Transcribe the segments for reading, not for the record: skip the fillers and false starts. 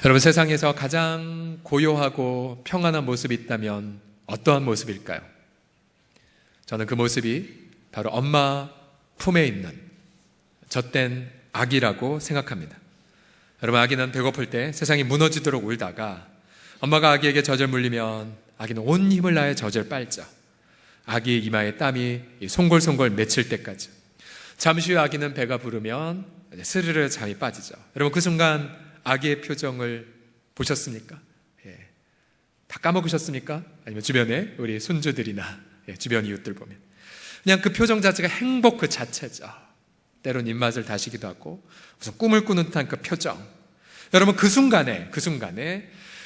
여러분, 세상에서 가장 고요하고 평안한 모습이 있다면 어떠한 모습일까요? 저는 그 모습이 바로 엄마 품에 있는 젖된 아기라고 생각합니다. 여러분, 아기는 배고플 때 세상이 무너지도록 울다가 엄마가 아기에게 젖을 물리면 아기는 온 힘을 다해 젖을 빨죠. 아기의 이마에 땀이 송골송골 맺힐 때까지. 잠시 후 아기는 배가 부르면 스르르 잠이 빠지죠. 여러분, 그 순간 아기의 표정을 보셨습니까? 다 까먹으셨습니까? 아니면 주변에 우리 손주들이나 주변 이웃들 보면 그냥 그 표정 자체가 행복 그 자체죠. 때론 입맛을 다시기도 하고 무슨 꿈을 꾸는 듯한 그 표정. 여러분, 그 순간에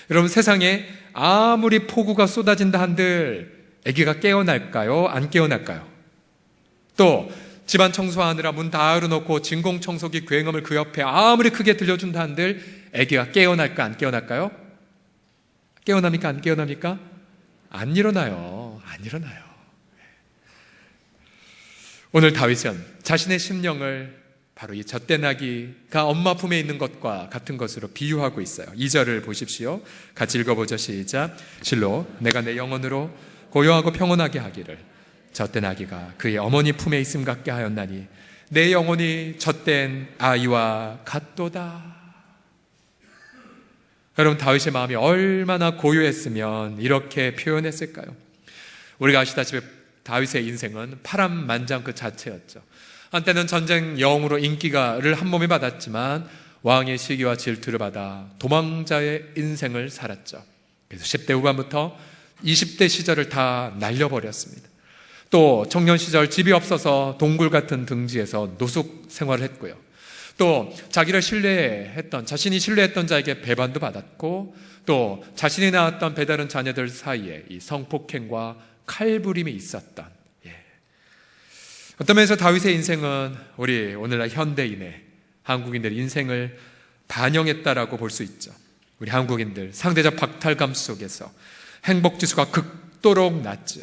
여러분, 세상에 아무리 폭우가 쏟아진다 한들 아기가 깨어날까요? 안 깨어날까요? 또 집안 청소하느라 문 다 열어놓고 진공청소기 굉음을 그 옆에 아무리 크게 들려준다 한들 아기가 깨어날까 안 깨어날까요? 깨어납니까? 안 깨어납니까? 안 일어나요. 안 일어나요. 오늘 다윗은 자신의 심령을 바로 이 젖된 아기가 엄마 품에 있는 것과 같은 것으로 비유하고 있어요. 2절을 보십시오. 같이 읽어보죠. 시작. 실로 내가 내 영혼으로 고요하고 평온하게 하기를 젖된 아기가 그의 어머니 품에 있음 같게 하였나니 내 영혼이 젖된 아이와 같도다. 여러분, 다윗의 마음이 얼마나 고요했으면 이렇게 표현했을까요? 우리가 아시다시피 다윗의 인생은 파란만장 그 자체였죠. 한때는 전쟁 영웅으로 인기를 한 몸에 받았지만 왕의 시기와 질투를 받아 도망자의 인생을 살았죠. 그래서 10대 후반부터 20대 시절을 다 날려버렸습니다. 또 청년 시절 집이 없어서 동굴 같은 등지에서 노숙 생활을 했고요. 또 자신이 신뢰했던 자에게 배반도 받았고, 또 자신이 낳았던 배다른 자녀들 사이에 이 성폭행과 칼부림이 있었던, 어떤 면에서 다윗의 인생은 우리 오늘날 현대인의 한국인들의 인생을 반영했다라고 볼 수 있죠. 우리 한국인들 상대적 박탈감 속에서 행복지수가 극도록 낮죠.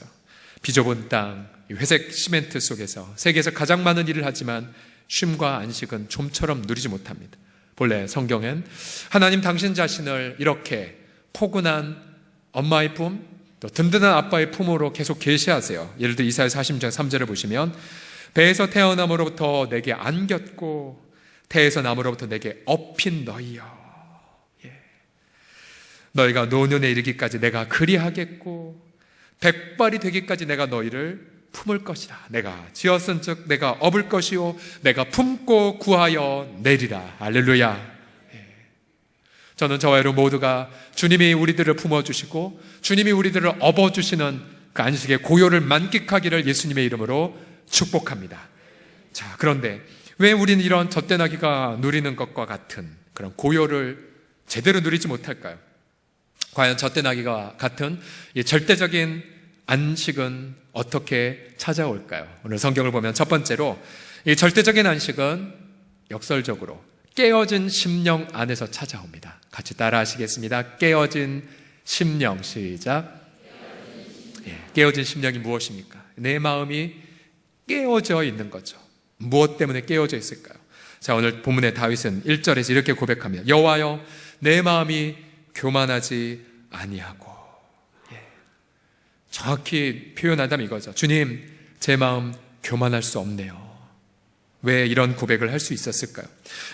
비좁은 땅, 회색 시멘트 속에서 세계에서 가장 많은 일을 하지만 쉼과 안식은 좀처럼 누리지 못합니다. 본래 성경엔 하나님 당신 자신을 이렇게 포근한 엄마의 품, 또 든든한 아빠의 품으로 계속 계시하세요. 예를 들어 이사야 40장 3절을 보시면 배에서 태어남으로부터 내게 안겼고 태에서 남으로부터 내게 업힌 너희여, 너희가 노년에 이르기까지 내가 그리하겠고 백발이 되기까지 내가 너희를 품을 것이다. 내가 지었은 즉 내가 업을 것이요 내가 품고 구하여 내리라. 할렐루야. 저는 저와 여러분 모두가 주님이 우리들을 품어주시고 주님이 우리들을 업어주시는 그 안식의 고요를 만끽하기를 예수님의 이름으로 축복합니다. 자, 그런데 왜 우리는 이런 젖된 아기가 누리는 것과 같은 그런 고요를 제대로 누리지 못할까요? 과연 젖된 아기가 같은 이 절대적인 안식은 어떻게 찾아올까요? 오늘 성경을 보면 첫 번째로 이 절대적인 안식은 역설적으로 깨어진 심령 안에서 찾아옵니다. 같이 따라 하시겠습니다. 깨어진 심령. 시작. 깨어진 심령이 무엇입니까? 내 마음이 깨어져 있는 거죠. 무엇 때문에 깨어져 있을까요? 자, 오늘 본문의 다윗은 1절에서 이렇게 고백합니다. 여호와여, 내 마음이 교만하지 아니하고. 정확히 표현한다면 이거죠. 주님, 제 마음 교만할 수 없네요. 왜 이런 고백을 할 수 있었을까요?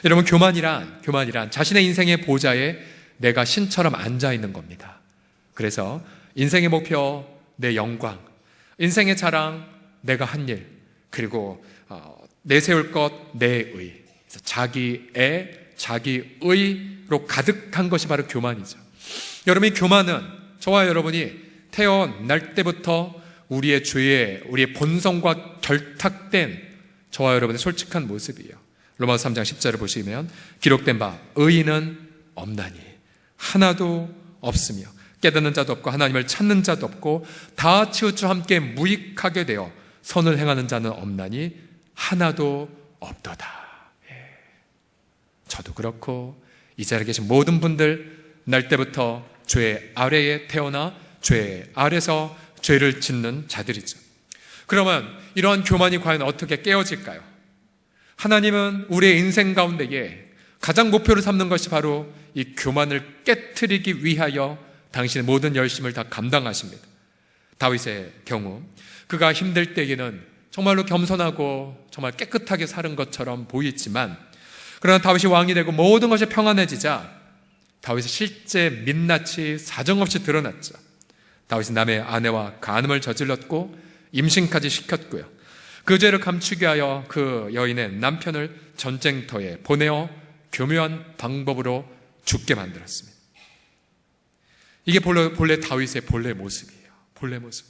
여러분, 교만이란 자신의 인생의 보좌에 내가 신처럼 앉아 있는 겁니다. 그래서 인생의 목표, 내 영광, 인생의 자랑, 내가 한 일, 그리고 내세울 것, 내 의, 자기의로 가득한 것이 바로 교만이죠. 여러분, 이 교만은 저와 여러분이 태어날 때부터 우리의 본성과 결탁된 저와 여러분의 솔직한 모습이에요. 로마서 3장 10절을 보시면 기록된 바 의인은 없나니 하나도 없으며 깨닫는 자도 없고 하나님을 찾는 자도 없고 다 치우쳐 함께 무익하게 되어 선을 행하는 자는 없나니 하나도 없도다. 저도 그렇고 이 자리에 계신 모든 분들 날 때부터 죄 아래에 태어나 죄 아래서 죄를 짓는 자들이죠. 그러면 이러한 교만이 과연 어떻게 깨어질까요? 하나님은 우리의 인생 가운데에 가장 목표를 삼는 것이 바로 이 교만을 깨트리기 위하여 당신의 모든 열심을 다 감당하십니다. 다윗의 경우 그가 힘들 때에는 정말로 겸손하고 정말 깨끗하게 사는 것처럼 보이지만, 그러나 다윗이 왕이 되고 모든 것이 평안해지자 다윗의 실제 민낯이 사정없이 드러났죠. 다윗은 남의 아내와 간음을 저질렀고 임신까지 시켰고요. 그 죄를 감추기 위하여 그 여인의 남편을 전쟁터에 보내어 교묘한 방법으로 죽게 만들었습니다. 이게 본래 다윗의 본래 모습이에요. 본래 모습.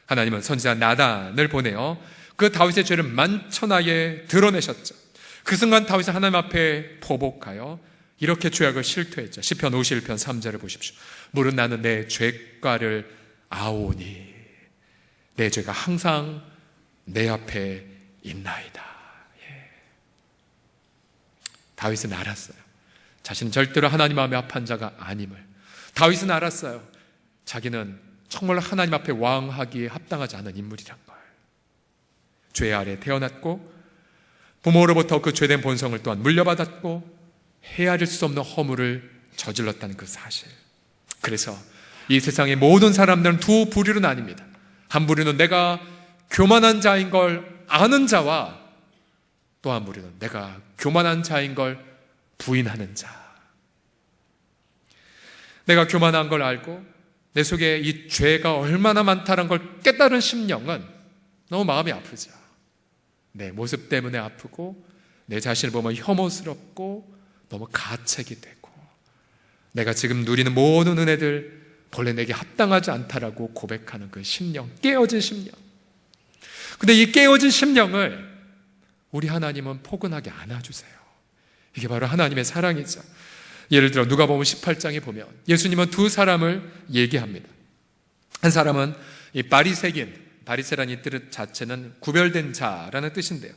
하나님은 선지자 나단을 보내어 그 다윗의 죄를 만천하에 드러내셨죠. 그 순간 다윗은 하나님 앞에 보복하여 이렇게 죄악을 실토했죠. 시편 51편 3절을 보십시오. 무릇 나는 내 죄가를 아오니 내 죄가 항상 내 앞에 있나이다. 예. 다윗은 알았어요. 자신은 절대로 하나님 마음에 합한 자가 아님을. 다윗은 알았어요. 자기는 정말 하나님 앞에 왕하기에 합당하지 않은 인물이란 걸. 죄 아래 태어났고 부모로부터 그 죄된 본성을 또한 물려받았고 헤아릴 수 없는 허물을 저질렀다는 그 사실. 그래서 이 세상의 모든 사람들은 두 부류로 나뉩니다. 한 부류는 내가 교만한 자인 걸 아는 자와, 또 한 부류는 내가 교만한 자인 걸 부인하는 자. 내가 교만한 걸 알고 내 속에 이 죄가 얼마나 많다는 걸 깨달은 심령은 너무 마음이 아프죠. 내 모습 때문에 아프고 내 자신을 보면 혐오스럽고 너무 가책이 되고 내가 지금 누리는 모든 은혜들 본래 내게 합당하지 않다라고 고백하는 그 심령, 깨어진 심령. 근데 이 깨어진 심령을 우리 하나님은 포근하게 안아주세요. 이게 바로 하나님의 사랑이죠. 예를 들어 누가복음 18장에 보면 예수님은 두 사람을 얘기합니다. 한 사람은 이 바리새라는 이 뜻 자체는 구별된 자라는 뜻인데요.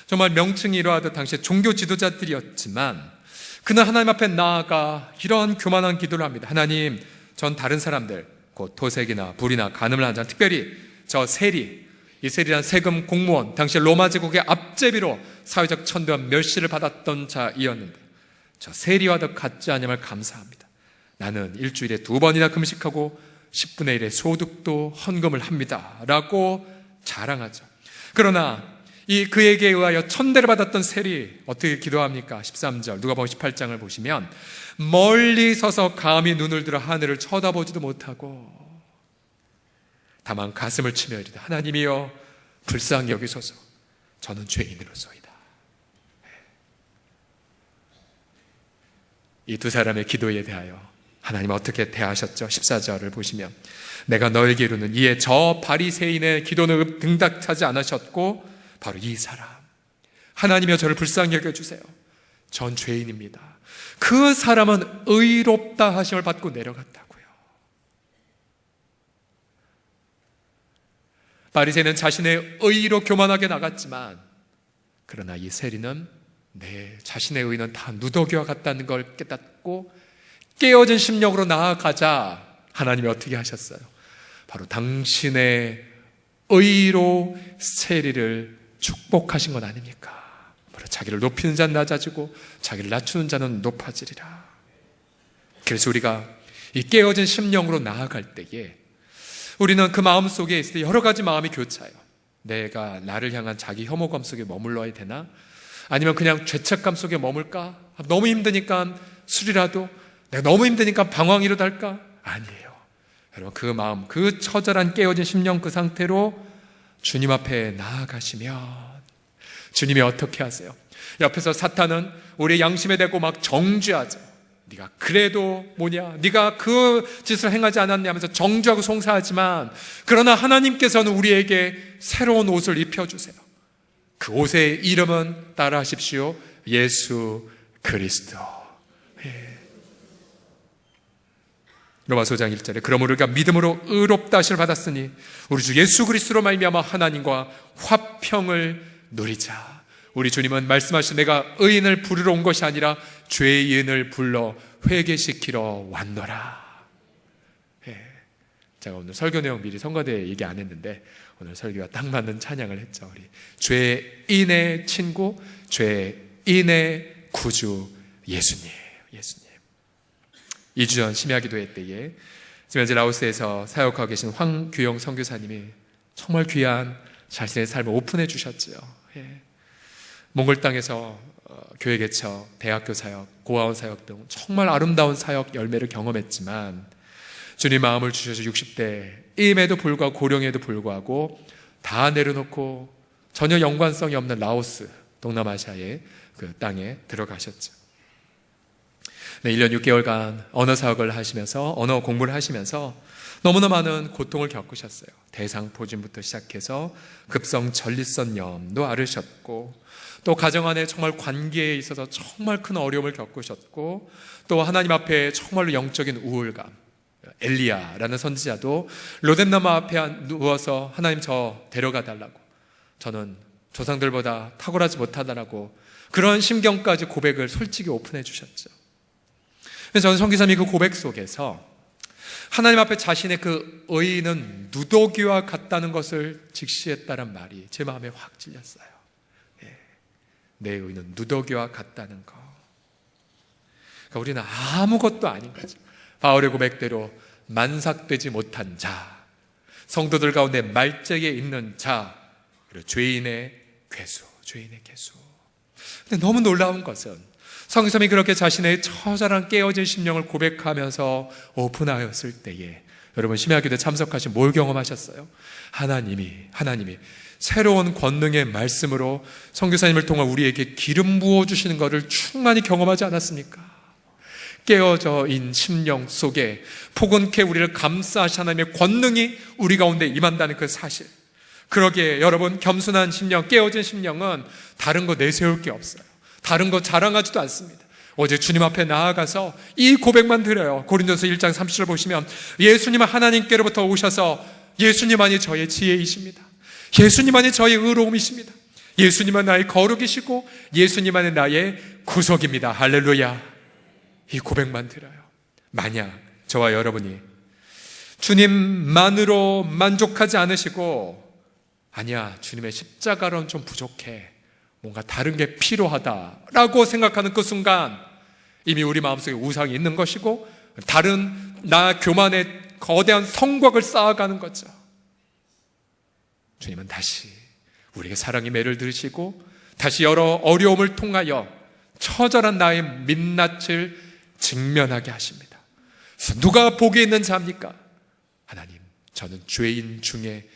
정말 명칭이 이러하듯 당시에 종교 지도자들이었지만 그는 하나님 앞에 나아가 이러한 교만한 기도를 합니다. 하나님, 전 다른 사람들, 곧 도색이나 불이나 간음을 하는 자, 특별히 저 세리, 이 세리란 세금 공무원, 당시 로마 제국의 앞제비로 사회적 천대와 멸시를 받았던 자이었는데 저 세리와도 같지 않음을 감사합니다. 나는 일주일에 2번이나 금식하고 10분의 1의 소득도 헌금을 합니다 라고 자랑하죠. 그러나 이 그에게 의하여 천대를 받았던 세리 어떻게 기도합니까? 13절 누가복음 18장을 보시면 멀리 서서 감히 눈을 들어 하늘을 쳐다보지도 못하고 다만 가슴을 치며 이르되 하나님이여 불쌍히 여기소서 저는 죄인으로소이다. 이 두 사람의 기도에 대하여 하나님 어떻게 대하셨죠? 14절을 보시면 내가 너에게 이르는 이에 저 바리새인의 기도는 응답하지 않으셨고 바로 이 사람 하나님이여 저를 불쌍히 여겨주세요. 전 죄인입니다. 그 사람은 의롭다 하심을 받고 내려갔다고요. 바리새인은 자신의 의로 교만하게 나갔지만 그러나 이 세리는 내 자신의 의는 다 누더기와 같다는 걸 깨닫고 깨어진 심령으로 나아가자 하나님이 어떻게 하셨어요? 바로 당신의 의로 세리를 축복하신 것 아닙니까? 바로 자기를 높이는 자는 낮아지고 자기를 낮추는 자는 높아지리라. 그래서 우리가 이 깨어진 심령으로 나아갈 때에 우리는 그 마음 속에 있을 때 여러 가지 마음이 교차해요. 내가 나를 향한 자기 혐오감 속에 머물러야 되나? 아니면 그냥 죄책감 속에 머물까? 너무 힘드니까 술이라도, 내가 너무 힘드니까 방황이라도 할까? 아니에요. 여러분 그 마음, 그 처절한 깨어진 심령 그 상태로 주님 앞에 나아가시면 주님이 어떻게 하세요? 옆에서 사탄은 우리의 양심에 대고 막 정죄하죠. 네가 그래도 뭐냐? 네가 그 짓을 행하지 않았냐 하면서 정죄하고 송사하지만 그러나 하나님께서는 우리에게 새로운 옷을 입혀주세요. 그 옷의 이름은 따라하십시오. 예수 그리스도. 로마서 5장 1절에 그러므로 우리가 믿음으로 의롭다 하심을 받았으니 우리 주 예수 그리스도로 말미암아 하나님과 화평을 누리자. 우리 주님은 말씀하신 내가 의인을 부르러 온 것이 아니라 죄인을 불러 회개시키러 왔노라. 제가 오늘 설교 내용 미리 성가대에 얘기 안 했는데 오늘 설교가 딱 맞는 찬양을 했죠. 우리 죄인의 친구, 죄인의 구주 예수님. 2주 전 심야 기도회 때에 지금 현재 라오스에서 사역하고 계신 황규영 선교사님이 정말 귀한 자신의 삶을 오픈해 주셨지요. 몽골 땅에서 교회 개척, 대학교 사역, 고아원 사역 등 정말 아름다운 사역 열매를 경험했지만 주님 마음을 주셔서 60대임에도 불구하고 고령에도 불구하고 다 내려놓고 전혀 연관성이 없는 라오스, 동남아시아의 그 땅에 들어가셨죠. 1년 6개월간 언어 사역을 하시면서 언어 공부를 하시면서 너무나 많은 고통을 겪으셨어요. 대상포진부터 시작해서 급성 전립선염도 앓으셨고 또 가정 안에 정말 관계에 있어서 정말 큰 어려움을 겪으셨고 또 하나님 앞에 정말로 영적인 우울감, 엘리야라는 선지자도 로뎀나무 앞에 누워서 하나님 저 데려가 달라고, 저는 조상들보다 탁월하지 못하다라고 그런 심경까지 고백을 솔직히 오픈해 주셨죠. 그래서 저는 선교사님이 그 고백 속에서 하나님 앞에 자신의 그 의의는 누더기와 같다는 것을 직시했다는 말이 제 마음에 확 찔렸어요. 내 의의는 누더기와 같다는 거. 그러니까 우리는 아무것도 아닌 거죠. 바울의 고백대로 만삭되지 못한 자, 성도들 가운데 말짝에 있는 자, 그리고 죄인의 괴수. 근데 너무 놀라운 것은 성경이 그렇게 자신의 처절한 깨어진 심령을 고백하면서 오픈하였을 때에 여러분 심야기도에 참석하신 뭘 경험하셨어요? 하나님이 새로운 권능의 말씀으로 선교사님을 통해 우리에게 기름 부어주시는 것을 충만히 경험하지 않았습니까? 깨어져 있는 심령 속에 포근케 우리를 감싸하신 하나님의 권능이 우리 가운데 임한다는 그 사실. 그러기에 여러분 겸손한 심령, 깨어진 심령은 다른 거 내세울 게 없어요. 다른 거 자랑하지도 않습니다. 어제 주님 앞에 나아가서 이 고백만 드려요. 고린도서 1장 30절 보시면 예수님은 하나님께로부터 오셔서 예수님만이 저의 지혜이십니다. 예수님만이 저의 의로움이십니다. 예수님은 나의 거룩이시고 예수님만이 나의 구속입니다. 할렐루야. 이 고백만 드려요. 만약 저와 여러분이 주님만으로 만족하지 않으시고 아니야, 주님의 십자가로는 좀 부족해, 뭔가 다른 게 필요하다라고 생각하는 그 순간 이미 우리 마음속에 우상이 있는 것이고 다른 나 교만의 거대한 성곽을 쌓아가는 거죠. 주님은 다시 우리에게 사랑의 매를 들으시고 다시 여러 어려움을 통하여 처절한 나의 민낯을 직면하게 하십니다. 그래서 누가 복이 있는 자입니까? 하나님, 저는 죄인 중에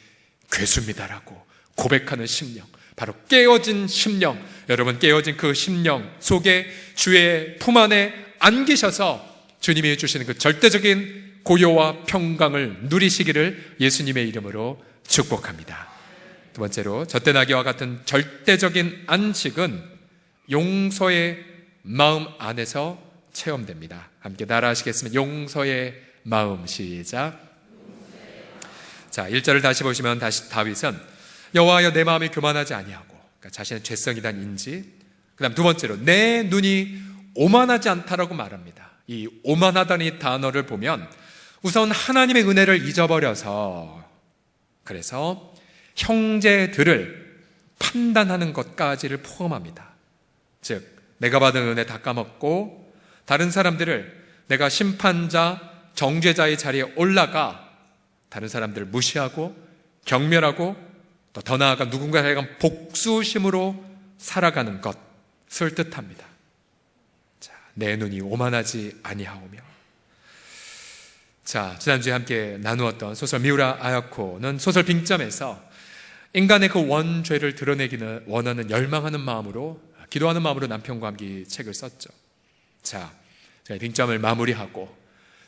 괴수입니다라고 고백하는 심령, 바로 깨어진 심령, 여러분 깨어진 그 심령 속에 주의 품 안에 안기셔서 주님이 주시는 그 절대적인 고요와 평강을 누리시기를 예수님의 이름으로 축복합니다. 두 번째로 젖대나귀와 같은 절대적인 안식은 용서의 마음 안에서 체험됩니다. 함께 따라하시겠습니다. 용서의 마음. 시작. 자, 1절을 다시 보시면 다시 다윗은 여호와여 내 마음이 교만하지 아니하고, 그러니까 자신의 죄성에 대한 인지, 그 다음 두 번째로 내 눈이 오만하지 않다라고 말합니다. 이 오만하다는 이 단어를 보면 우선 하나님의 은혜를 잊어버려서 그래서 형제들을 판단하는 것까지를 포함합니다. 즉 내가 받은 은혜 다 까먹고 다른 사람들을 내가 심판자, 정죄자의 자리에 올라가 다른 사람들을 무시하고 경멸하고 또 더 나아가 누군가에 대한 복수심으로 살아가는 것을 뜻합니다. 자, 내 눈이 오만하지 아니하오며. 자, 지난주에 함께 나누었던 소설 미우라 아야코는 소설 빙점에서 인간의 그 원죄를 드러내기는 원하는 열망하는 마음으로, 기도하는 마음으로 남편과 함께 책을 썼죠. 자, 제가 빙점을 마무리하고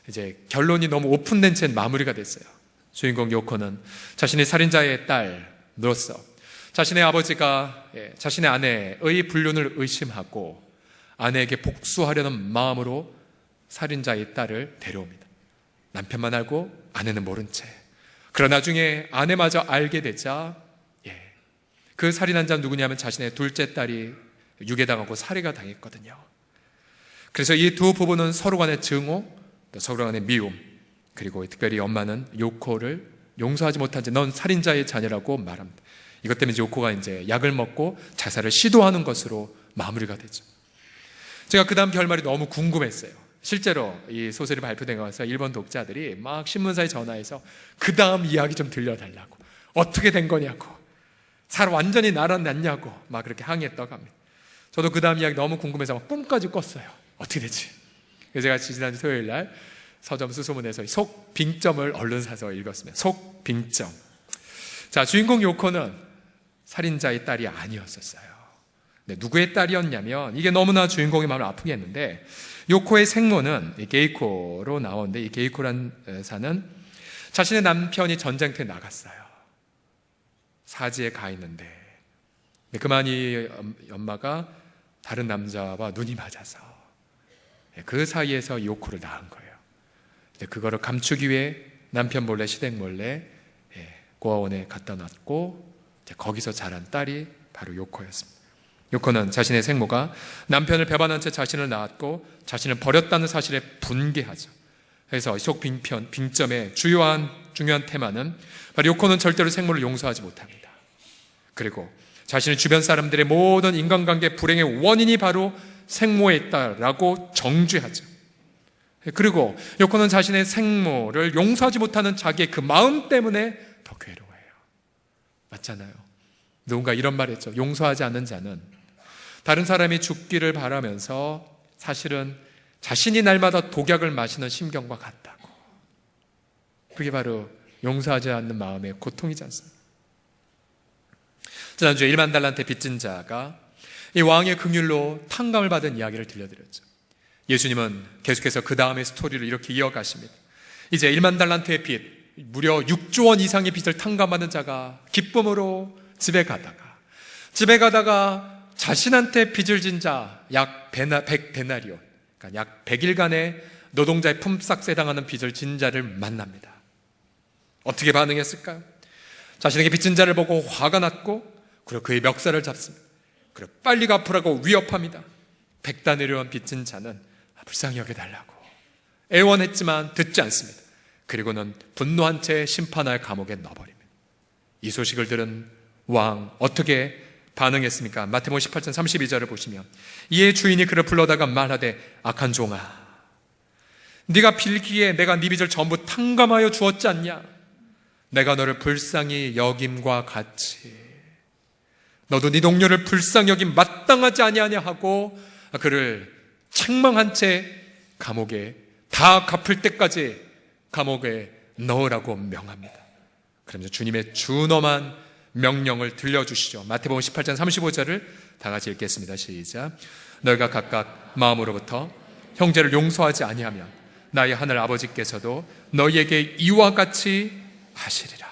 이제 결론이 너무 오픈된 채 마무리가 됐어요. 주인공 요코는 자신의 살인자의 딸로서 자신의 아버지가 자신의 아내의 불륜을 의심하고 아내에게 복수하려는 마음으로 살인자의 딸을 데려옵니다. 남편만 알고 아내는 모른 채. 그러나 나중에 아내마저 알게 되자 그 살인한 자는 누구냐면 자신의 둘째 딸이 유괴당하고 살해가 당했거든요. 그래서 이 두 부부는 서로 간의 증오, 또 서로 간의 미움, 그리고 특별히 엄마는 요코를 용서하지 못한 채 넌 살인자의 자녀라고 말합니다. 이것 때문에 요코가 이제 약을 먹고 자살을 시도하는 것으로 마무리가 되죠. 제가 그 다음 결말이 너무 궁금했어요. 실제로 이 소설이 발표된 것에서 일본 독자들이 막 신문사에 전화해서 그 다음 이야기 좀 들려달라고, 어떻게 된 거냐고, 살 완전히 날아났냐고 막 그렇게 항의했다고 합니다. 저도 그 다음 이야기 너무 궁금해서 막 꿈까지 꿨어요. 어떻게 됐지? 그래서 제가 지난주 토요일 날 서점 수소문에서 속 빙점을 얼른 사서 읽었습니다. 속 빙점. 자, 주인공 요코는 살인자의 딸이 아니었었어요. 네, 누구의 딸이었냐면, 이게 너무나 주인공의 마음을 아프게 했는데, 요코의 생모는 게이코로 나오는데, 이 게이코란 사는 자신의 남편이 전쟁터에 나갔어요. 사지에 가 있는데 그만 이 엄마가 다른 남자와 눈이 맞아서 그 사이에서 요코를 낳은 거예요. 그거를 감추기 위해 남편 몰래 시댁 몰래 고아원에 갖다 놨고, 거기서 자란 딸이 바로 요코였습니다. 요코는 자신의 생모가 남편을 배반한 채 자신을 낳았고 자신을 버렸다는 사실에 분개하죠. 그래서 속 빙점의 중요한 테마는 바로 요코는 절대로 생모를 용서하지 못합니다. 그리고 자신의 주변 사람들의 모든 인간관계 불행의 원인이 바로 생모에 있다라고 정죄하죠. 그리고 요코는 자신의 생모를 용서하지 못하는 자기의 그 마음 때문에 더 괴로워해요. 맞잖아요. 누군가 이런 말 했죠. 용서하지 않는 자는 다른 사람이 죽기를 바라면서 사실은 자신이 날마다 독약을 마시는 심경과 같다고. 그게 바로 용서하지 않는 마음의 고통이지 않습니까? 지난주에 1만 달란트 빚진 자가 이 왕의 긍휼로 탕감을 받은 이야기를 들려드렸죠. 예수님은 계속해서 그 다음의 스토리를 이렇게 이어가십니다. 이제 1만 달란트의 빚, 무려 6조 원 이상의 빚을 탕감받은 자가 기쁨으로 집에 가다가 자신한테 빚을 진 자 약 100데나리온, 그러니까 약 100일간의 노동자의 품삯에 당하는 빚을 진 자를 만납니다. 어떻게 반응했을까요? 자신에게 빚진 자를 보고 화가 났고, 그리고 그의 멱살을 잡습니다. 그리고 빨리 갚으라고 위협합니다. 100데나리온 빚진 자는 불쌍히 여겨달라고 애원했지만 듣지 않습니다. 그리고는 분노한 채 심판할 감옥에 넣어버립니다. 이 소식을 들은 왕 어떻게 반응했습니까? 마태복음 18장 32절을 보시면, 이에 주인이 그를 불러다가 말하되, 악한 종아, 네가 빌기에 내가 네 빚을 전부 탕감하여 주었지 않냐? 내가 너를 불쌍히 여김과 같이 너도 네 동료를 불쌍히 여김 마땅하지 아니하냐 하고 그를 책망한 채 감옥에 다 갚을 때까지 감옥에 넣으라고 명합니다. 그러면서 주님의 준엄한 명령을 들려주시죠. 마태복음 18장 35절을 다 같이 읽겠습니다. 시작. 너희가 각각 마음으로부터 형제를 용서하지 아니하면 나의 하늘 아버지께서도 너희에게 이와 같이 하시리라.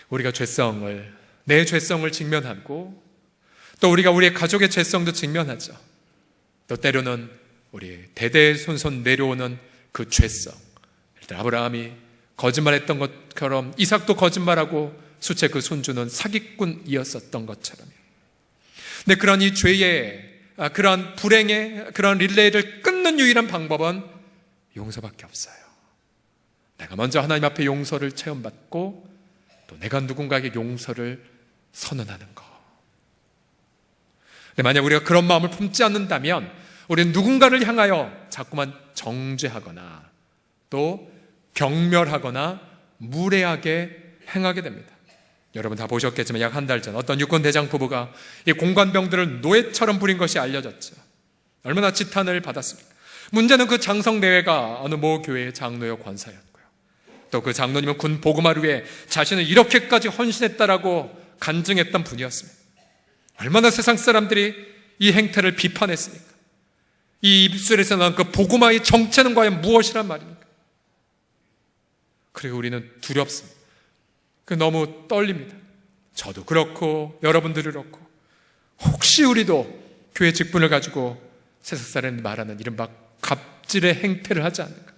우리가 내 죄성을 직면하고, 또 우리가 우리의 가족의 죄성도 직면하죠. 또 때로는 우리 대대손손 내려오는 그 죄성, 일단 아브라함이 거짓말했던 것처럼 이삭도 거짓말하고 수채 그 손주는 사기꾼이었었던 것처럼. 근데 그런 이 죄의, 그런 불행의 그런 릴레이를 끊는 유일한 방법은 용서밖에 없어요. 내가 먼저 하나님 앞에 용서를 체험받고 또 내가 누군가에게 용서를 선언하는 거. 근데 만약 우리가 그런 마음을 품지 않는다면 우리는 누군가를 향하여 자꾸만 정죄하거나 또 경멸하거나 무례하게 행하게 됩니다. 여러분 다 보셨겠지만 약 한 달 전 어떤 유권대장 부부가 이 공관병들을 노예처럼 부린 것이 알려졌죠. 얼마나 지탄을 받았습니까? 문제는 그 장성내외가 어느 모 교회의 장로요 권사였고요. 또 그 장로님은 군 보고마를 위해 자신은 이렇게까지 헌신했다라고 간증했던 분이었습니다. 얼마나 세상 사람들이 이 행태를 비판했습니까? 이 입술에서 나온 그 보고마의 정체는 과연 무엇이란 말입니까? 그리고 우리는 두렵습니다. 너무 떨립니다. 저도 그렇고 여러분들이 그렇고, 혹시 우리도 교회 직분을 가지고 세상 사람이 말하는 이른바 갑질의 행태를 하지 않을까?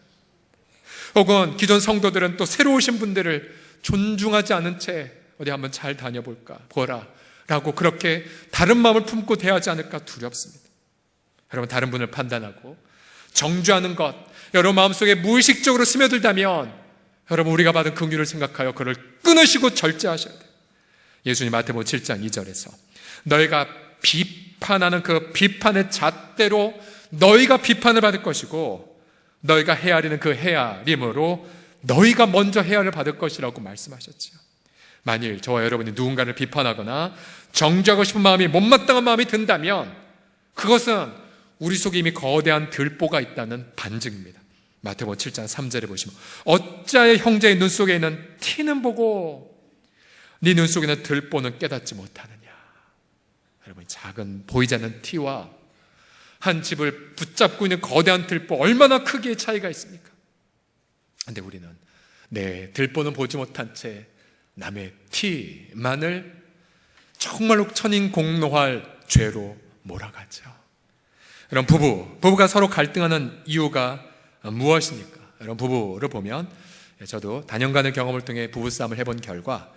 혹은 기존 성도들은 또 새로 오신 분들을 존중하지 않은 채 어디 한번 잘 다녀볼까 보라 라고 그렇게 다른 마음을 품고 대하지 않을까 두렵습니다. 여러분, 다른 분을 판단하고 정죄하는 것 여러분 마음속에 무의식적으로 스며들다면 여러분, 우리가 받은 긍휼을 생각하여 그를 끊으시고 절제하셔야 돼요. 예수님 마태복음 7장 2절에서 너희가 비판하는 그 비판의 잣대로 너희가 비판을 받을 것이고 너희가 헤아리는 그 헤아림으로 너희가 먼저 헤아를 받을 것이라고 말씀하셨지요. 만일 저와 여러분이 누군가를 비판하거나 정죄하고 싶은 마음이 못마땅한 마음이 든다면 그것은 우리 속에 이미 거대한 들보가 있다는 반증입니다. 마태복음 7장 3절에 보시면 어찌하여 형제의 눈 속에 있는 티는 보고 네 눈 속에 있는 들보는 깨닫지 못하느냐. 여러분, 작은 보이지 않는 티와 한 집을 붙잡고 있는 거대한 들보, 얼마나 크기의 차이가 있습니까? 그런데 우리는 들보는 보지 못한 채 남의 티만을 정말로 천인공노할 죄로 몰아가죠. 여러분, 부부가 서로 갈등하는 이유가 무엇입니까? 여러분, 부부를 보면 저도 다년간의 경험을 통해 부부싸움을 해본 결과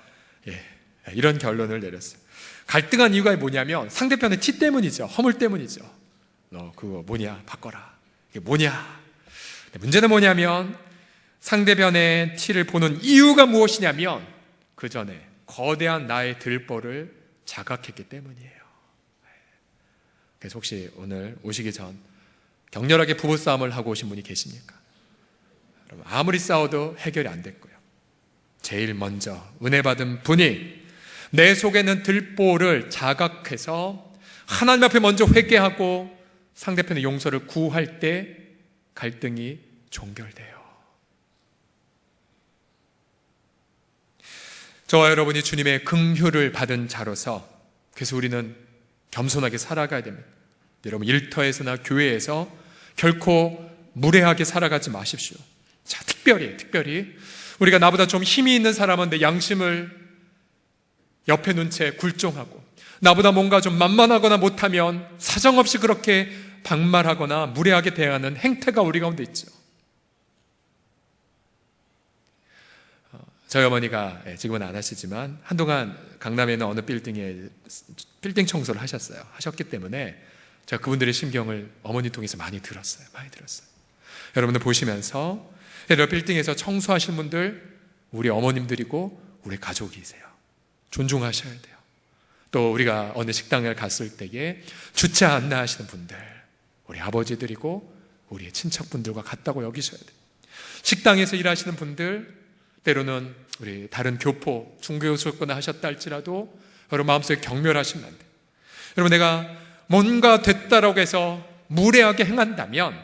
이런 결론을 내렸어요. 갈등한 이유가 뭐냐면 상대편의 티 때문이죠. 허물 때문이죠. 너 그거 뭐냐? 바꿔라. 이게 뭐냐? 문제는 뭐냐면 상대편의 티를 보는 이유가 무엇이냐면 그 전에 거대한 나의 들보를 자각했기 때문이에요. 그래서 혹시 오늘 오시기 전 격렬하게 부부싸움을 하고 오신 분이 계십니까? 여러분, 아무리 싸워도 해결이 안 됐고요. 제일 먼저 은혜 받은 분이 내 속에는 들보를 자각해서 하나님 앞에 먼저 회개하고 상대편의 용서를 구할 때 갈등이 종결돼요. 저와 여러분이 주님의 긍휼을 받은 자로서 그래서 우리는 겸손하게 살아가야 됩니다. 여러분, 일터에서나 교회에서 결코 무례하게 살아가지 마십시오. 자, 특별히 우리가 나보다 좀 힘이 있는 사람은 내 양심을 옆에 눈 채 굴종하고 나보다 뭔가 좀 만만하거나 못하면 사정없이 그렇게 반말하거나 무례하게 대하는 행태가 우리 가운데 있죠. 저희 어머니가 지금은 안 하시지만 한동안 강남에 있는 어느 빌딩에 빌딩 청소를 하셨기 때문에 제가 그분들의 심경을 어머니 통해서 많이 들었어요. 여러분들 보시면서 여러 빌딩에서 청소하시는 분들 우리 어머님들이고 우리 가족이세요. 존중하셔야 돼요. 또 우리가 어느 식당을 갔을 때에 주차 안내하시는 분들 우리 아버지들이고 우리 친척분들과 같다고 여기셔야 돼요. 식당에서 일하시는 분들 때로는 우리 다른 교포, 중교수였거나 하셨다 할지라도 여러분 마음속에 경멸하시면 안 돼요. 여러분, 내가 뭔가 됐다라고 해서 무례하게 행한다면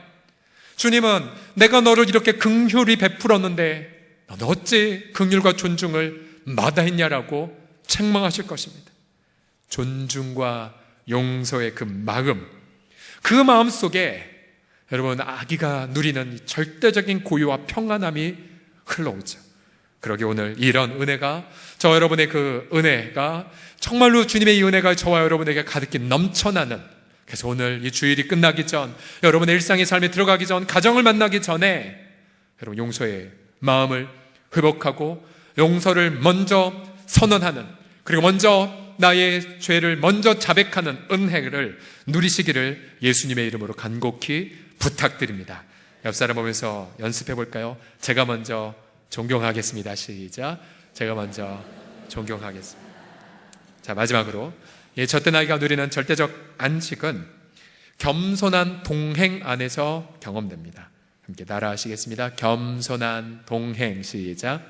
주님은 내가 너를 이렇게 긍휼히 베풀었는데 넌 어찌 긍휼과 존중을 마다했냐라고 책망하실 것입니다. 존중과 용서의 그 마음 속에 여러분 아기가 누리는 절대적인 고요와 평안함이 흘러오죠. 그러기 오늘 이런 은혜가 저와 여러분의 그 은혜가 정말로 주님의 이 은혜가 저와 여러분에게 가득히 넘쳐나는, 그래서 오늘 이 주일이 끝나기 전 여러분의 일상의 삶에 들어가기 전 가정을 만나기 전에 여러분 용서의 마음을 회복하고 용서를 먼저 선언하는, 그리고 먼저 나의 죄를 먼저 자백하는 은혜를 누리시기를 예수님의 이름으로 간곡히 부탁드립니다. 옆 사람 보면서 연습해 볼까요? 제가 먼저 존경하겠습니다. 시작. 제가 먼저 존경하겠습니다. 자, 마지막으로 젖된 아이가 누리는 절대적 안식은 겸손한 동행 안에서 경험됩니다. 함께 따라하시겠습니다. 겸손한 동행. 시작.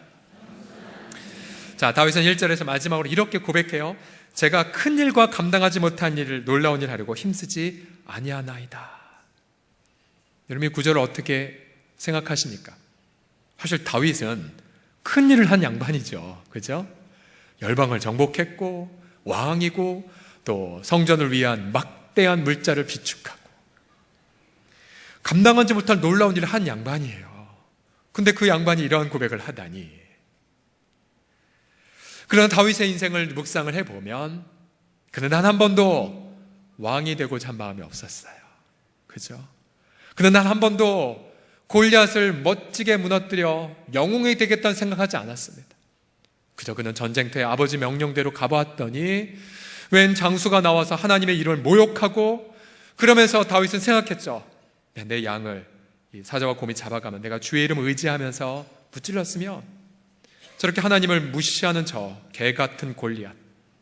자, 다윗은 1절에서 마지막으로 이렇게 고백해요. 제가 큰 일과 감당하지 못한 일을 놀라운 일 하려고 힘쓰지 아니하나이다. 여러분이 구절을 어떻게 생각하십니까? 사실 다윗은 큰 일을 한 양반이죠. 그죠? 열방을 정복했고 왕이고 또 성전을 위한 막대한 물자를 비축하고 감당하지 못할 놀라운 일을 한 양반이에요. 근데 그 양반이 이러한 고백을 하다니. 그러나 다윗의 인생을 묵상을 해보면 그는 단 한 번도 왕이 되고자 한 마음이 없었어요. 그죠? 그는 단 한 번도 골리앗을 멋지게 무너뜨려 영웅이 되겠다는 생각하지 않았습니다. 그저 그는 전쟁터에 아버지 명령대로 가보았더니 웬 장수가 나와서 하나님의 이름을 모욕하고, 그러면서 다윗은 생각했죠. 내 양을 이 사자와 곰이 잡아가면 내가 주의 이름을 의지하면서 무찔렀으면 저렇게 하나님을 무시하는 저 개 같은 골리앗,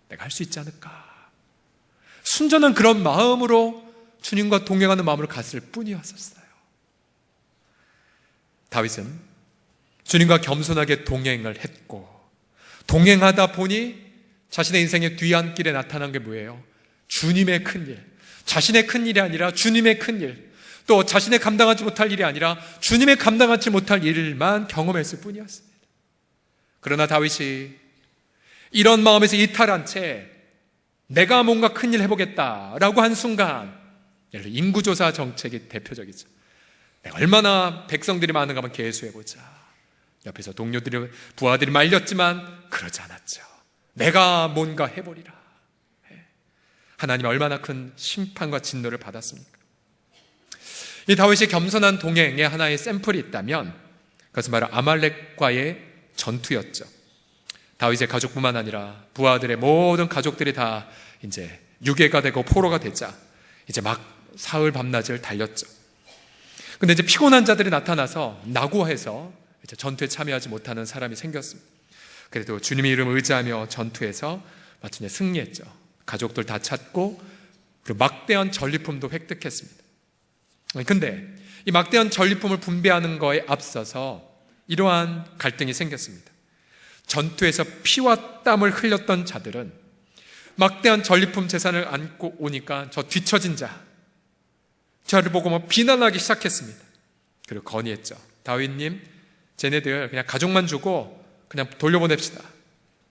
내가 할 수 있지 않을까. 순전한 그런 마음으로 주님과 동행하는 마음으로 갔을 뿐이었었어요. 다윗은 주님과 겸손하게 동행을 했고, 동행하다 보니 자신의 인생의 뒤안길에 나타난 게 뭐예요? 주님의 큰일, 자신의 큰일이 아니라 주님의 큰일, 또 자신의 감당하지 못할 일이 아니라 주님의 감당하지 못할 일만 경험했을 뿐이었습니다. 그러나 다윗이 이런 마음에서 이탈한 채 내가 뭔가 큰일 해보겠다라고 한 순간, 예를 들어 인구조사 정책이 대표적이죠. 내가 얼마나 백성들이 많은가 한번 계수해보자. 옆에서 동료들이, 부하들이 말렸지만 그러지 않았죠. 내가 뭔가 해보리라. 하나님이 얼마나 큰 심판과 진노를 받았습니까? 이 다윗의 겸손한 동행에 하나의 샘플이 있다면 그것은 바로 아말렉과의 전투였죠. 다윗의 가족뿐만 아니라 부하들의 모든 가족들이 다 이제 유괴가 되고 포로가 되자 이제 막 사흘 밤낮을 달렸죠. 근데 이제 피곤한 자들이 나타나서 낙오해서 이제 전투에 참여하지 못하는 사람이 생겼습니다. 그래도 주님의 이름을 의지하며 전투에서 마침내 승리했죠. 가족들 다 찾고 그리고 막대한 전리품도 획득했습니다. 근데 이 막대한 전리품을 분배하는 거에 앞서서 이러한 갈등이 생겼습니다. 전투에서 피와 땀을 흘렸던 자들은 막대한 전리품 재산을 안고 오니까 저 뒤처진 저를 보고 뭐 비난하기 시작했습니다. 그리고 건의했죠. 다윗님, 쟤네들 그냥 가족만 주고 그냥 돌려보냅시다.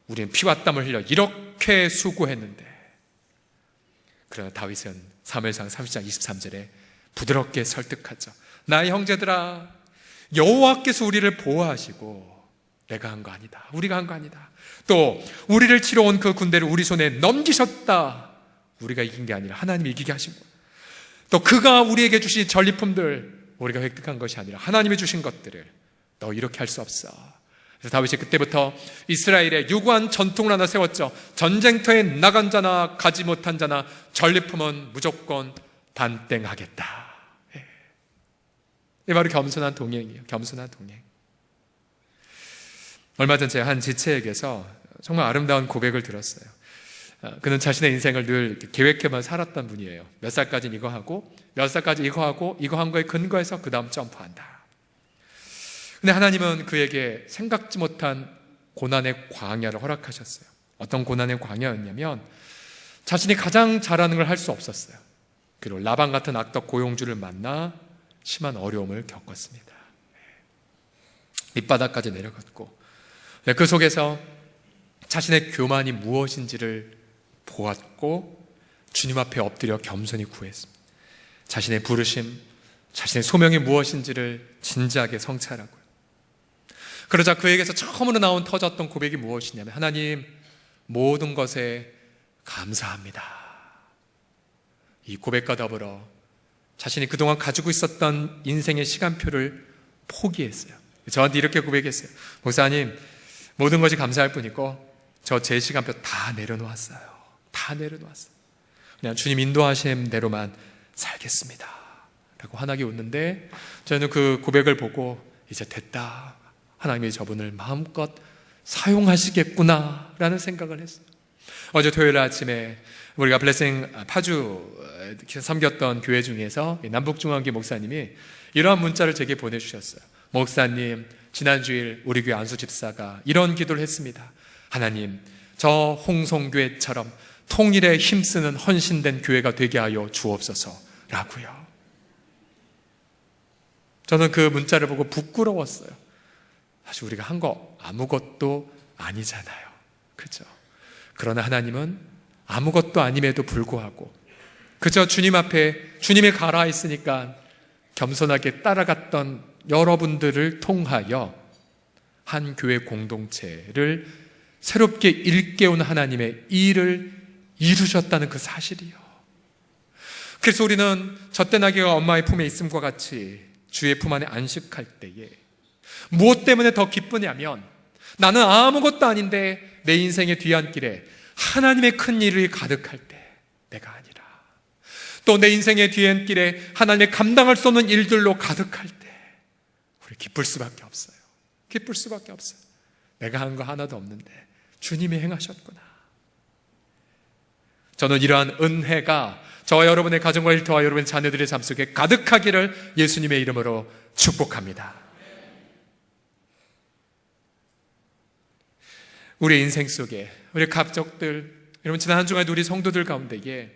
우리는 피와 땀을 흘려 이렇게 수고했는데. 그러나 다윗은 사무엘상 30장 23절에 부드럽게 설득하죠. 나의 형제들아, 여호와께서 우리를 보호하시고 내가 한 거 아니다. 우리가 한 거 아니다. 또 우리를 치러 온 그 군대를 우리 손에 넘기셨다. 우리가 이긴 게 아니라 하나님이 이기게 하신 거예요. 또 그가 우리에게 주신 전리품들 우리가 획득한 것이 아니라 하나님이 주신 것들을 너 이렇게 할 수 없어. 그래서 다윗이 그때부터 이스라엘의 유구한 전통을 하나 세웠죠. 전쟁터에 나간 자나 가지 못한 자나 전리품은 무조건 반땡하겠다. 이게 바로 겸손한 동행이에요. 겸손한 동행. 얼마 전 제가 한 지체에게서 정말 아름다운 고백을 들었어요. 그는 자신의 인생을 늘 계획해만 살았던 분이에요. 몇 살까지는 이거 하고 몇 살까지 이거 하고 이거 한 거에 근거해서 그 다음 점프한다. 근데 하나님은 그에게 생각지 못한 고난의 광야를 허락하셨어요. 어떤 고난의 광야였냐면 자신이 가장 잘하는 걸 할 수 없었어요. 그리고 라반 같은 악덕 고용주를 만나 심한 어려움을 겪었습니다. 밑바닥까지 내려갔고 그 속에서 자신의 교만이 무엇인지를 보았고 주님 앞에 엎드려 겸손히 구했습니다. 자신의 부르심, 자신의 소명이 무엇인지를 진지하게 성찰하고요. 그러자 그에게서 처음으로 터졌던 고백이 무엇이냐면 하나님, 모든 것에 감사합니다. 이 고백과 더불어 자신이 그동안 가지고 있었던 인생의 시간표를 포기했어요. 저한테 이렇게 고백했어요. 목사님, 모든 것이 감사할 뿐이고 저 제 시간표 다 내려놓았어요. 다 내려놓았어요. 그냥 주님 인도하시는 대로만 살겠습니다 라고 환하게 웃는데, 저는 그 고백을 보고 이제 됐다, 하나님이 저분을 마음껏 사용하시겠구나 라는 생각을 했어요. 어제 토요일 아침에 우리가 블레싱 파주 섬겼던 교회 중에서 남북중앙교 목사님이 이러한 문자를 제게 보내주셨어요. 목사님, 지난 주일 우리 교회 안수 집사가 이런 기도를 했습니다. 하나님, 저 홍성교회처럼 통일에 힘쓰는 헌신된 교회가 되게 하여 주옵소서 라고요. 저는 그 문자를 보고 부끄러웠어요. 사실 우리가 한 거 아무것도 아니잖아요. 그죠? 그러나 하나님은 아무것도 아님에도 불구하고 그저 주님 앞에 주님이 가라 했으니까 겸손하게 따라갔던 여러분들을 통하여 한 교회 공동체를 새롭게 일깨운 하나님의 일을 이루셨다는 그 사실이요. 그래서 우리는 젖된 아기가 엄마의 품에 있음과 같이 주의 품 안에 안식할 때에 무엇 때문에 더 기쁘냐면, 나는 아무것도 아닌데 내 인생의 뒤안길에 하나님의 큰 일이 가득할 때, 내가 아니라 또 내 인생의 뒤안길에 하나님의 감당할 수 없는 일들로 가득할 때 우리 기쁠 수밖에 없어요. 기쁠 수밖에 없어요. 내가 한 거 하나도 없는데 주님이 행하셨구나. 저는 이러한 은혜가 저와 여러분의 가정과 일터와 여러분의 자녀들의 삶 속에 가득하기를 예수님의 이름으로 축복합니다. 우리의 인생 속에 우리 가족들, 여러분 지난 한 주간 우리 성도들 가운데에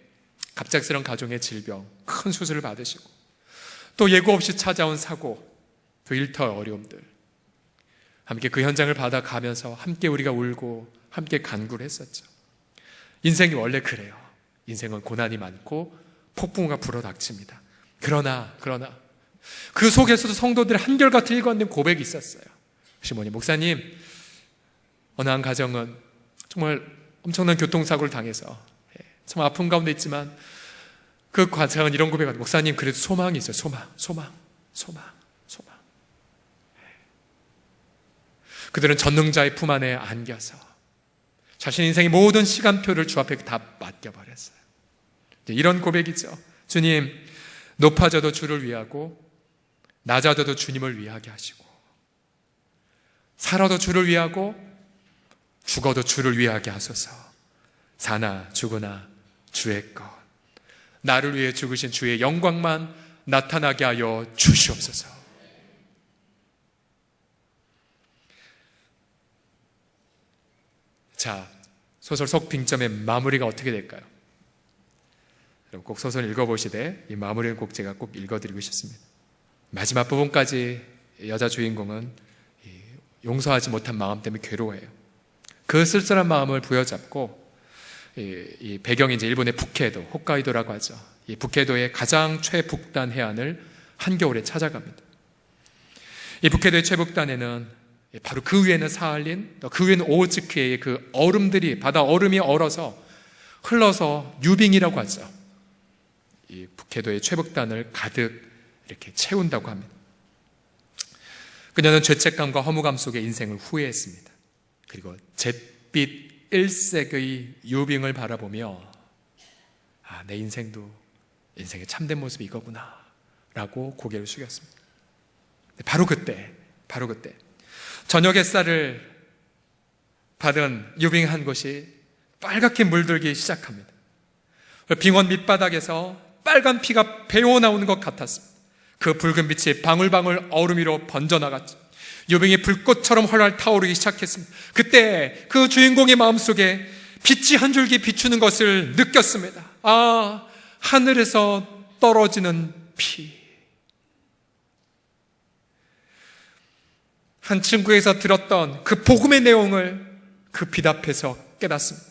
갑작스러운 가정의 질병, 큰 수술을 받으시고 또 예고 없이 찾아온 사고, 그 일터의 어려움들, 함께 그 현장을 받아가면서 함께 우리가 울고 함께 간구를 했었죠. 인생이 원래 그래요. 인생은 고난이 많고 폭풍우가 불어닥칩니다. 그러나 그 속에서도 성도들의 한결같은 일관된 고백이 있었어요. 시모니 목사님, 어느 한 가정은 정말 엄청난 교통사고를 당해서 참 아픈 가운데 있지만 그 가정은 이런 고백을 합니다. 목사님, 그래도 소망이 있어요. 소망. 그들은 전능자의 품 안에 안겨서 자신 인생의 모든 시간표를 주 앞에 다 맡겨버렸어요. 이런 고백이죠. 주님, 높아져도 주를 위하고 낮아져도 주님을 위하게 하시고 살아도 주를 위하고 죽어도 주를 위하게 하소서. 사나 죽으나 주의 것, 나를 위해 죽으신 주의 영광만 나타나게 하여 주시옵소서. 자, 소설 속빙점의 마무리가 어떻게 될까요? 여러분 꼭 소설 읽어보시되 이 마무리는 꼭 제가 꼭 읽어드리고 싶습니다. 마지막 부분까지 여자 주인공은 용서하지 못한 마음 때문에 괴로워해요. 그 쓸쓸한 마음을 부여잡고 이 배경이 이제 일본의 북해도, 홋카이도라고 하죠. 이 북해도의 가장 최북단 해안을 한겨울에 찾아갑니다. 이 북해도의 최북단에는 바로 그 위에는 사할린, 또 그 위에는 오호츠크의 그 얼음들이, 바다 얼음이 얼어서 흘러서 유빙이라고 하죠. 이 북해도의 최북단을 가득 이렇게 채운다고 합니다. 그녀는 죄책감과 허무감 속에 인생을 후회했습니다. 그리고 잿빛 일색의 유빙을 바라보며 내 인생도 인생의 참된 모습이 이거구나 라고 고개를 숙였습니다. 바로 그때 저녁 햇살을 받은 유빙한 곳이 빨갛게 물들기 시작합니다. 빙원 밑바닥에서 빨간 피가 배어나오는 것 같았습니다. 그 붉은 빛이 방울방울 얼음 위로 번져나갔죠. 유빙이 불꽃처럼 활활 타오르기 시작했습니다. 그때 그 주인공의 마음속에 빛이 한 줄기 비추는 것을 느꼈습니다. 하늘에서 떨어지는 피. 한 친구에서 들었던 그 복음의 내용을 그 빛 앞에서 깨닫습니다.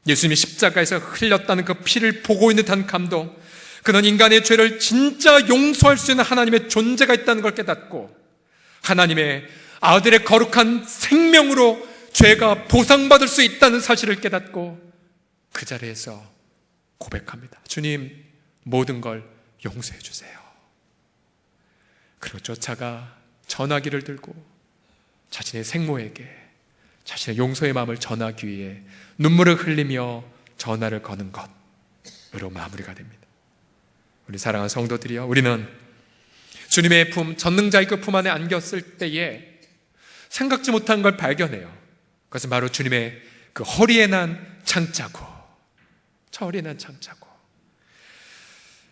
예수님이 십자가에서 흘렸다는 그 피를 보고 있는 듯한 감동, 그는 인간의 죄를 진짜 용서할 수 있는 하나님의 존재가 있다는 걸 깨닫고 하나님의 아들의 거룩한 생명으로 죄가 보상받을 수 있다는 사실을 깨닫고 그 자리에서 고백합니다. 주님, 모든 걸 용서해 주세요. 그리고 쫓아가 전화기를 들고 자신의 생모에게 자신의 용서의 마음을 전하기 위해 눈물을 흘리며 전화를 거는 것으로 마무리가 됩니다. 우리 사랑하는 성도들이여, 우리는 주님의 품, 전능자의 그 품 안에 안겼을 때에 생각지 못한 걸 발견해요. 그것은 바로 주님의 그 허리에 난 창자국. 저 허리에 난 창자국.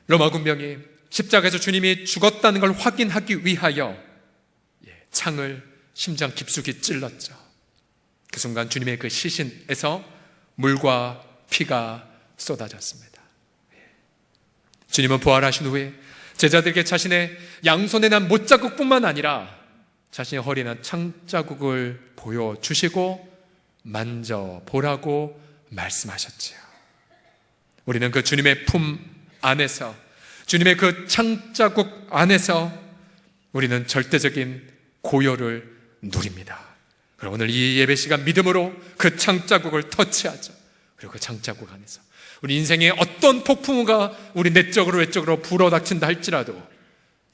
로마 군병이 십자가에서 주님이 죽었다는 걸 확인하기 위하여 창을 심장 깊숙이 찔렀죠. 그 순간 주님의 그 시신에서 물과 피가 쏟아졌습니다. 주님은 부활하신 후에 제자들에게 자신의 양손에 난 못자국뿐만 아니라 자신의 허리에 난 창자국을 보여주시고 만져보라고 말씀하셨지요. 우리는 그 주님의 품 안에서, 주님의 그 창자국 안에서 우리는 절대적인 고요를 누립니다. 그럼 오늘 이 예배 시간 믿음으로 그 창자국을 터치하죠. 그리고 그 창자국 안에서 우리 인생의 어떤 폭풍우가 우리 내적으로 외적으로 불어닥친다 할지라도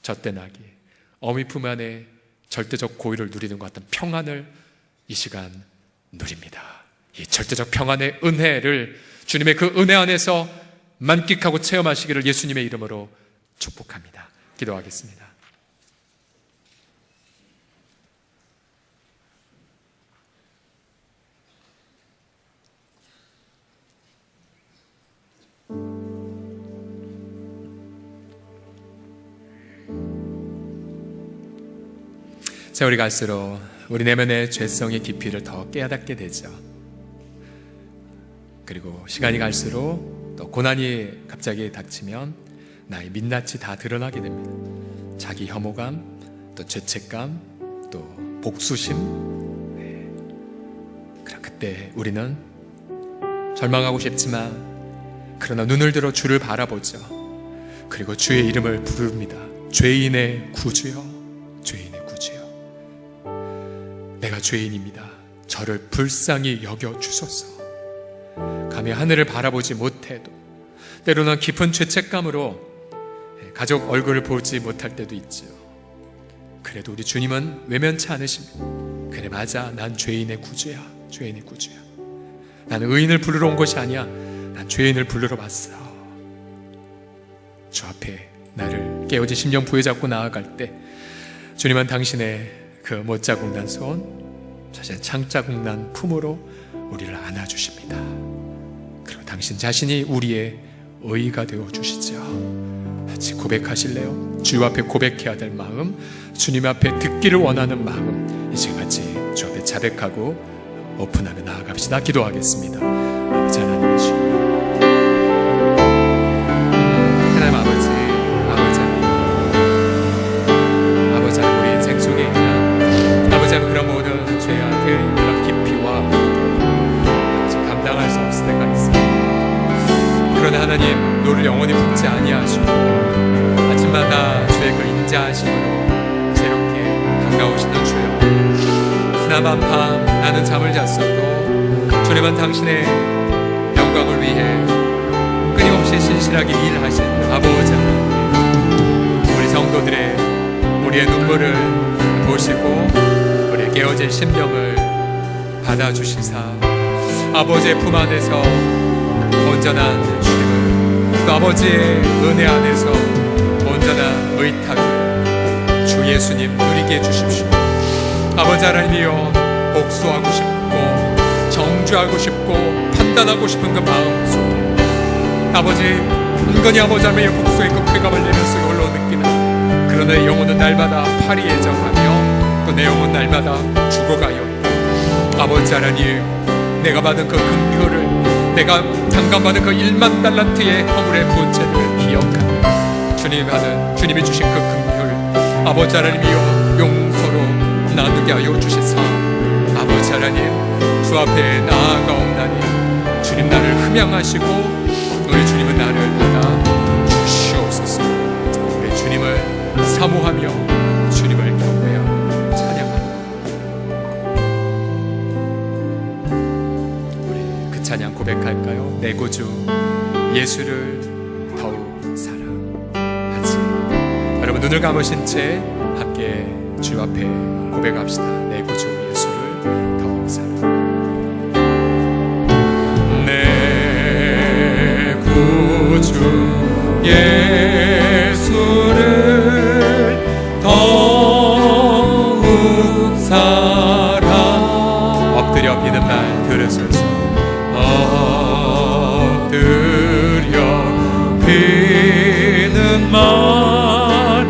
젖대 나기, 어미 품 안에 절대적 고요를 누리는 것 같은 평안을 이 시간 누립니다. 이 절대적 평안의 은혜를 주님의 그 은혜 안에서 만끽하고 체험하시기를 예수님의 이름으로 축복합니다. 기도하겠습니다. 세월이 갈수록 우리 내면의 죄성의 깊이를 더 깨닫게 되죠. 그리고 시간이 갈수록 또 고난이 갑자기 닥치면 나의 민낯이 다 드러나게 됩니다. 자기 혐오감, 또 죄책감, 또 복수심. 그럼 그때 우리는 절망하고 싶지만 그러나 눈을 들어 주를 바라보죠. 그리고 주의 이름을 부릅니다. 죄인의 구주여, 죄인의 구주여. 내가 죄인입니다. 저를 불쌍히 여겨주소서. 감히 하늘을 바라보지 못해도 때로는 깊은 죄책감으로 가족 얼굴을 보지 못할 때도 있죠. 그래도 우리 주님은 외면치 않으십니다. 그래, 맞아, 난 죄인의 구주야, 죄인의 구주야. 나는 의인을 부르러 온 것이 아니야, 난 죄인을 부르러 왔어. 주 앞에 나를 깨어진 심령 부여잡고 나아갈 때 주님은 당신의 그 못자국 난 손, 자신의 창자국 난 품으로 우리를 안아주십니다. 그리고 당신 자신이 우리의 의가 되어주시죠. 같이 고백하실래요? 주 앞에 고백해야 될 마음, 주님 앞에 듣기를 원하는 마음, 이제 같이 주 앞에 자백하고 오픈하며 나아갑시다. 기도하겠습니다. 아버지 하나님, 하나님 아버지 하나님, 우리 인생 속에 있는 아버지 하나님, 그런 모든 죄악의 그런 깊이와 감당할 수 없을 때가 있습니다. 그러나 하나님, 너를 영원히 붙지 아니하시고 아침마다 주의 그 인자하심으로 새롭게 반가우시는 주여, 지나간 밤 나는 잠을 잤어도 주님은 당신의 영광을 위해 끊임없이 신실하게 일하신 아버지 하나님, 우리 성도들의 우리의 눈물을 보시고 우리의 깨어진 심령을 받아주시사 아버지의 품 안에서 온전한 쉼을, 또 아버지의 은혜 안에서 온전한 의탁을 주 예수님 누리게 해주십시오. 아버지 하나님이여, 복수하고 싶고 정죄하고 싶고 판단하고 싶은 그 마음 속에 아버지, 은근히 아버지 하나님의 복수의 그 쾌감을 내면 속에 홀로 느끼는, 그러나 내 영혼은 날마다 파리에 정하며 또 내 영혼 날마다 죽어가요. 아버지 하나님, 내가 받은 그 긍휼을, 내가 장감받은 그 1만 달란트의 허물의 본체를 기억하며 주님이 주신 그 긍휼, 아버지 하나님이여, 용서로 나누게 하여 주시사 아버지 하나님, 주 앞에 나아가옵나니 주님 나를 흠양하시고 우리 주님은 나를 받아 주시옵소서. 우리 주님을 사모하며 주님을 경배하며 찬양하며 우리 그 찬양 고백할까요? 내 구주 예수를 더욱 사랑하지. 여러분, 눈을 감으신 채 함께 주 앞에 고백합시다. 내 구주 예수를 더욱 사랑. 내 구주 예수를 더욱 사랑. 엎드려 비는 말 들으소서. 엎드려 비는 말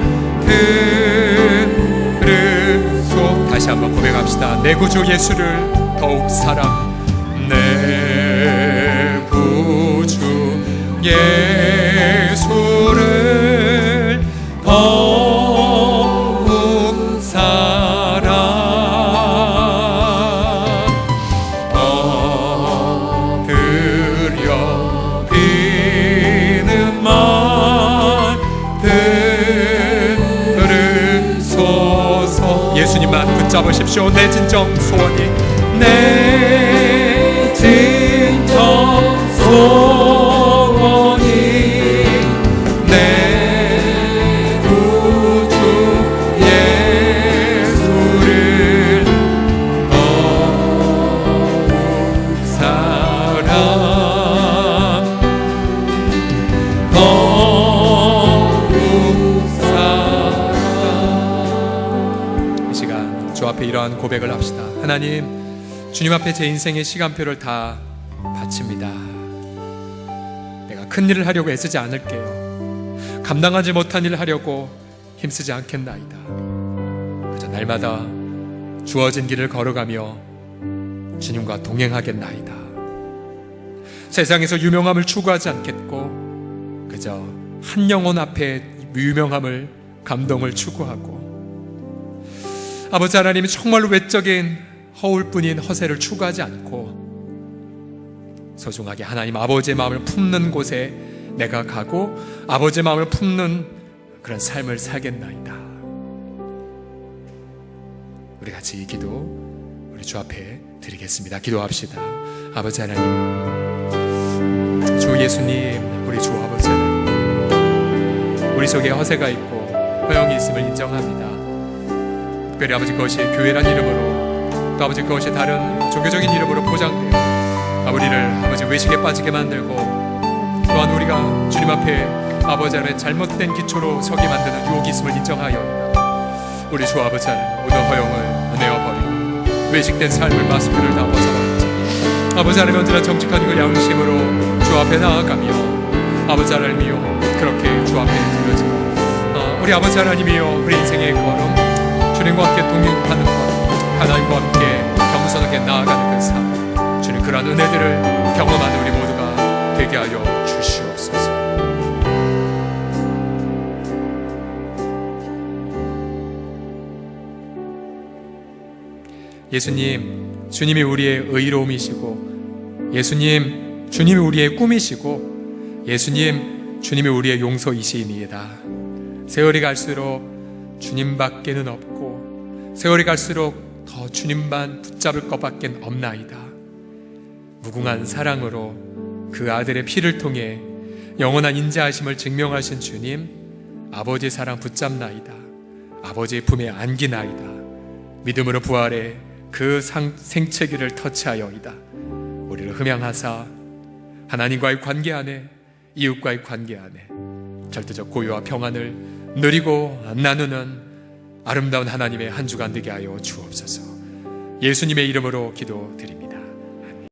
들으소. 다시 한번 고백합시다. 내 구주 예수를 더욱 사랑. 내 구주 예수를 더욱 사랑. 엎드려 비는 말 들으소서. 예수님만 붙잡으십시오. 내 진정 소원이, 내 진정 소원이 내 구주 예수를 더욱 사랑. 더욱 사랑. 이 시간 주 앞에 이러한 고백을 합시다. 하나님, 주님 앞에 제 인생의 시간표를 다 바칩니다. 내가 큰 일을 하려고 애쓰지 않을게요. 감당하지 못한 일을 하려고 힘쓰지 않겠나이다. 그저 날마다 주어진 길을 걸어가며 주님과 동행하겠나이다. 세상에서 유명함을 추구하지 않겠고 그저 한 영혼 앞에 유명함을, 감동을 추구하고 아버지 하나님이 정말로 외적인 허울뿐인 허세를 추구하지 않고 소중하게 하나님 아버지의 마음을 품는 곳에 내가 가고 아버지의 마음을 품는 그런 삶을 살겠나이다. 우리 같이 이 기도 우리 주 앞에 드리겠습니다. 기도합시다. 아버지 하나님, 주 예수님, 우리 주 아버지 하나님, 우리 속에 허세가 있고 허영이 있음을 인정합니다. 특별히 아버지 그것이 교회란 이름으로 또 아버지 그것이 다른 종교적인 이름으로 포장되어 우리를 아버지 외식에 빠지게 만들고 또한 우리가 주님 앞에 아버지 하나님의 잘못된 기초로 서게 만드는 유혹이 있음을 인정하여 우리 주 아버지 하나님 모든 허영을 내어버리고 외식된 삶을 마스크를 다 벗어버리지 아버지 하나님 언제나 정직한 그 양심으로 주 앞에 나아가며 아버지 하나님이요 그렇게 주 앞에 드려지고 우리 아버지 하나님이요 우리 인생의 걸음 주님과 함께 동행하는 것 하나님과 함께 겸손하게 나아가는 그 삶 주님 그러한 은혜들을 경험하는 우리 모두가 되게 하여 주시옵소서. 예수님, 주님이 우리의 의로움이시고 예수님, 주님이 우리의 꿈이시고 예수님, 주님이 우리의 용서이시니이다. 세월이 갈수록 주님밖에는 없고 세월이 갈수록 더 주님만 붙잡을 것밖에 없나이다. 무궁한 사랑으로 그 아들의 피를 통해 영원한 인자하심을 증명하신 주님, 아버지의 사랑 붙잡나이다. 아버지의 품에 안기나이다. 믿음으로 부활해 그 생체기를 터치하여이다. 우리를 흠양하사 하나님과의 관계 안에 이웃과의 관계 안에 절대적 고요와 평안을 누리고 나누는 아름다운 하나님의 한 주간 되게 하여 주옵소서. 예수님의 이름으로 기도드립니다.